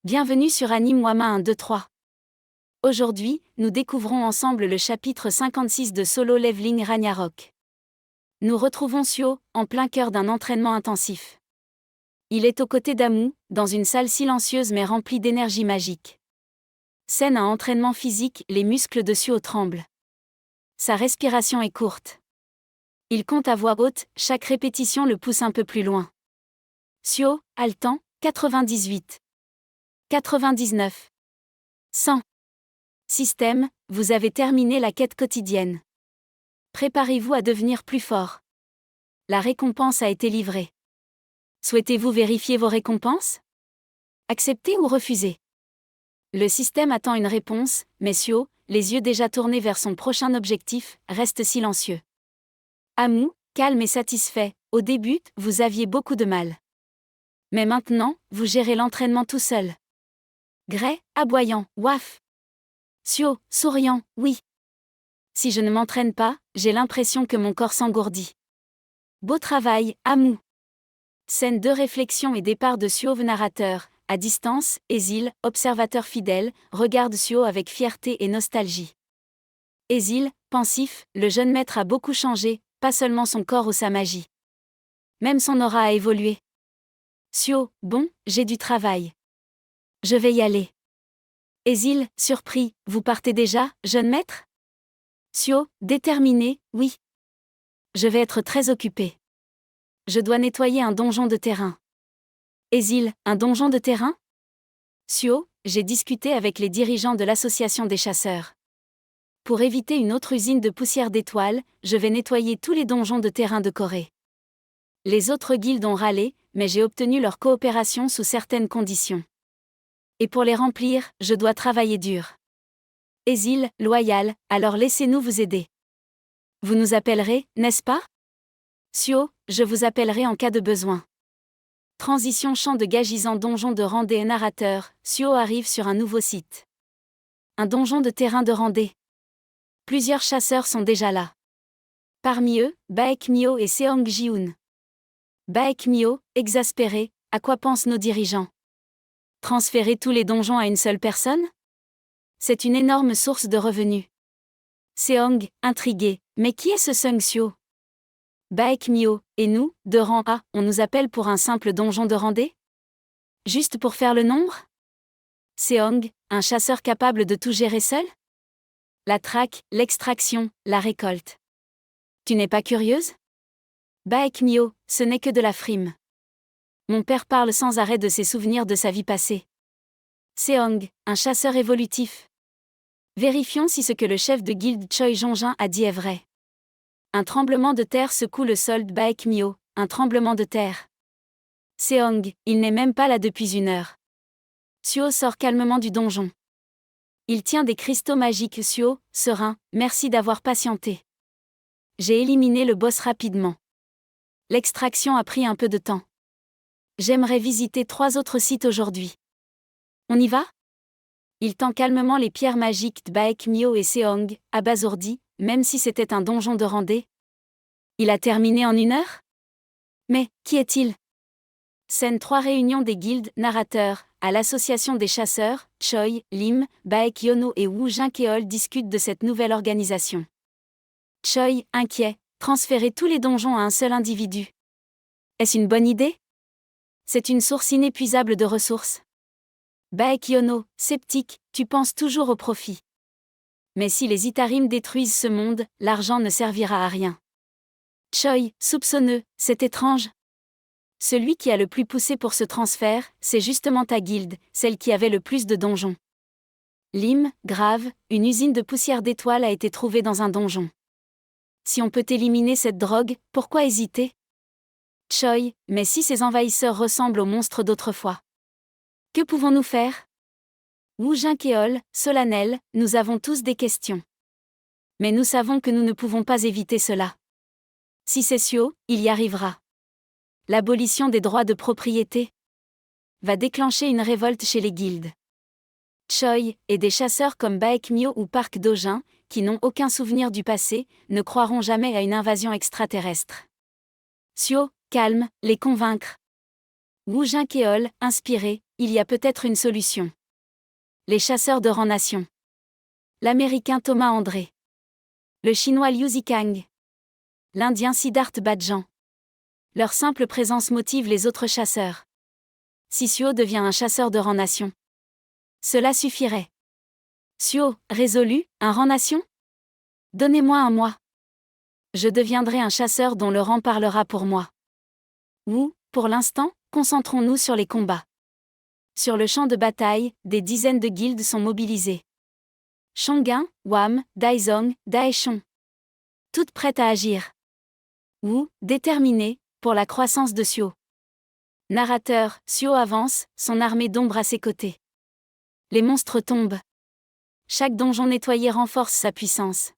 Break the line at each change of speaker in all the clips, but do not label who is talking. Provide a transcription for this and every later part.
Bienvenue sur Anime Wama 1-2-3. Aujourd'hui, nous découvrons ensemble le chapitre 56 de Solo Leveling Ragnarok. Nous retrouvons Sio, en plein cœur d'un entraînement intensif. Il est aux côtés d'Amu, dans une salle silencieuse mais remplie d'énergie magique. Scène à entraînement physique, les muscles de Sio tremblent. Sa respiration est courte. Il compte à voix haute, chaque répétition le pousse un peu plus loin. Sio, haletant, 98. 99. 100. Système, vous avez terminé la quête quotidienne. Préparez-vous à devenir plus fort. La récompense a été livrée. Souhaitez-vous vérifier vos récompenses? Accepter ou refuser? Le système attend une réponse, mais Sio, les yeux déjà tournés vers son prochain objectif, reste silencieux. Amu, calme et satisfait, au début, vous aviez beaucoup de mal. Mais maintenant, vous gérez l'entraînement tout seul. Gray, aboyant, waf. Sio, souriant, oui. Si je ne m'entraîne pas, j'ai l'impression que mon corps s'engourdit. Beau travail, Amu. Scène de réflexion et départ de Sio narrateur. À distance, Ezil, observateur fidèle, regarde Sio avec fierté et nostalgie. Ezil, pensif, le jeune maître a beaucoup changé, pas seulement son corps ou sa magie. Même son aura a évolué. Sio, bon, j'ai du travail. Je vais y aller. Ezil, surpris, vous partez déjà, jeune maître? Sio, déterminé, oui. Je vais être très occupé. Je dois nettoyer un donjon de terrain. Ezil, un donjon de terrain? Sio, j'ai discuté avec les dirigeants de l'association des chasseurs. Pour éviter une autre usine de poussière d'étoiles, je vais nettoyer tous les donjons de terrain de Corée. Les autres guildes ont râlé, mais j'ai obtenu leur coopération sous certaines conditions. Et pour les remplir, je dois travailler dur. Ezil, loyal, alors laissez-nous vous aider. Vous nous appellerez, n'est-ce pas? Sio, je vous appellerai en cas de besoin. Transition champ de gagisant donjon de randée narrateur, Sio arrive sur un nouveau site. Un donjon de terrain de randée. Plusieurs chasseurs sont déjà là. Parmi eux, Baek Myo et Seong Ji-hoon. Baek Myo, exaspéré, à quoi pensent nos dirigeants? Transférer tous les donjons à une seule personne? C'est une énorme source de revenus. Seong, intrigué, mais qui est ce Sung Sio? Baek Myo, et nous, de rang A, on nous appelle pour un simple donjon de randée? Juste pour faire le nombre? Seong, un chasseur capable de tout gérer seul? La traque, l'extraction, la récolte. Tu n'es pas curieuse? Baek Myo, ce n'est que de la frime. Mon père parle sans arrêt de ses souvenirs de sa vie passée. Seong, un chasseur évolutif. Vérifions si ce que le chef de guilde Choi Jongjin a dit est vrai. Un tremblement de terre secoue le sol de Baek Myo, un tremblement de terre. Seong, il n'est même pas là depuis 1 heure. Sio sort calmement du donjon. Il tient des cristaux magiques. Sio, serein, merci d'avoir patienté. J'ai éliminé le boss rapidement. L'extraction a pris un peu de temps. J'aimerais visiter 3 autres sites aujourd'hui. On y va? Il tend calmement les pierres magiques de Baek Myo et Seong, abasourdi, même si c'était un donjon de randée. Il a terminé en 1 heure? Mais, qui est-il? Scène 3 réunion des guildes, narrateurs, à l'association des chasseurs, Choi, Lim, Baek Yono et Woo Jin-keol discutent de cette nouvelle organisation. Choi, inquiet, transférer tous les donjons à un seul individu. Est-ce une bonne idée? C'est une source inépuisable de ressources. Baek Yono, sceptique, tu penses toujours au profit. Mais si les Itarim détruisent ce monde, l'argent ne servira à rien. Choi, soupçonneux, c'est étrange. Celui qui a le plus poussé pour ce transfert, c'est justement ta guilde, celle qui avait le plus de donjons. Lim, grave, une usine de poussière d'étoiles a été trouvée dans un donjon. Si on peut éliminer cette drogue, pourquoi hésiter? Choi, mais si ces envahisseurs ressemblent aux monstres d'autrefois? Que pouvons-nous faire? Woo Jin-keol, solennel, nous avons tous des questions. Mais nous savons que nous ne pouvons pas éviter cela. Si c'est Sio, il y arrivera. L'abolition des droits de propriété va déclencher une révolte chez les guildes. Choi, et des chasseurs comme Baek Myo ou Park Do-jin, qui n'ont aucun souvenir du passé, ne croiront jamais à une invasion extraterrestre. Sio, calme, les convaincre. Woo Jin-keol, inspiré, il y a peut-être une solution. Les chasseurs de rang nation. L'Américain Thomas André. Le Chinois Liu Zikang. L'Indien Siddharth Badjan. Leur simple présence motive les autres chasseurs. Si Suo devient un chasseur de rang nation, cela suffirait. Suo, résolu, un rang nation? Donnez-moi un mois. Je deviendrai un chasseur dont le rang parlera pour moi. Ou, pour l'instant, concentrons-nous sur les combats. Sur le champ de bataille, des dizaines de guildes sont mobilisées. Shongun, Wam, Daizong, Daeshon. Toutes prêtes à agir. Ou, déterminées, pour la croissance de Suo. Narrateur, Suo avance, son armée d'ombre à ses côtés. Les monstres tombent. Chaque donjon nettoyé renforce sa puissance.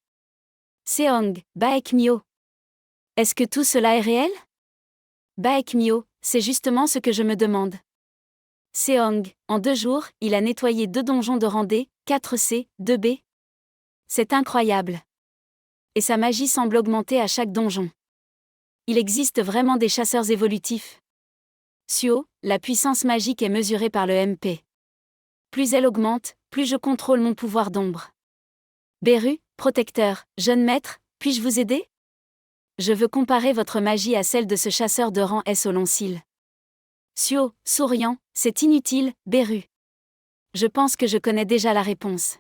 Seong, Baekmyo. Est-ce que tout cela est réel? Baekmyo, c'est justement ce que je me demande. Seong, en 2 jours, il a nettoyé 2 donjons de rang D, 4C, 2B. C'est incroyable. Et sa magie semble augmenter à chaque donjon. Il existe vraiment des chasseurs évolutifs. Suo, la puissance magique est mesurée par le MP. Plus elle augmente, plus je contrôle mon pouvoir d'ombre. Beru, protecteur, jeune maître, puis-je vous aider? Je veux comparer votre magie à celle de ce chasseur de rang S au long cil. Suo, souriant, c'est inutile, Beru. Je pense que je connais déjà la réponse.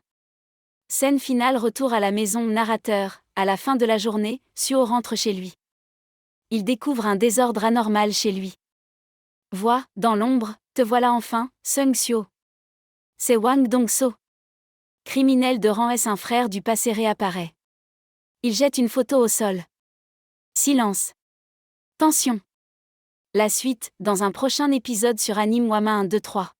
Scène finale, retour à la maison. Narrateur, à la fin de la journée, Suo rentre chez lui. Il découvre un désordre anormal chez lui. Vois, dans l'ombre, te voilà enfin, Sung Suo. C'est Wang Dongso. Criminel de rang S, un frère du passé réapparaît. Il jette une photo au sol. Silence. Tension. La suite, dans un prochain épisode sur Anime Wama 1, 2, 3.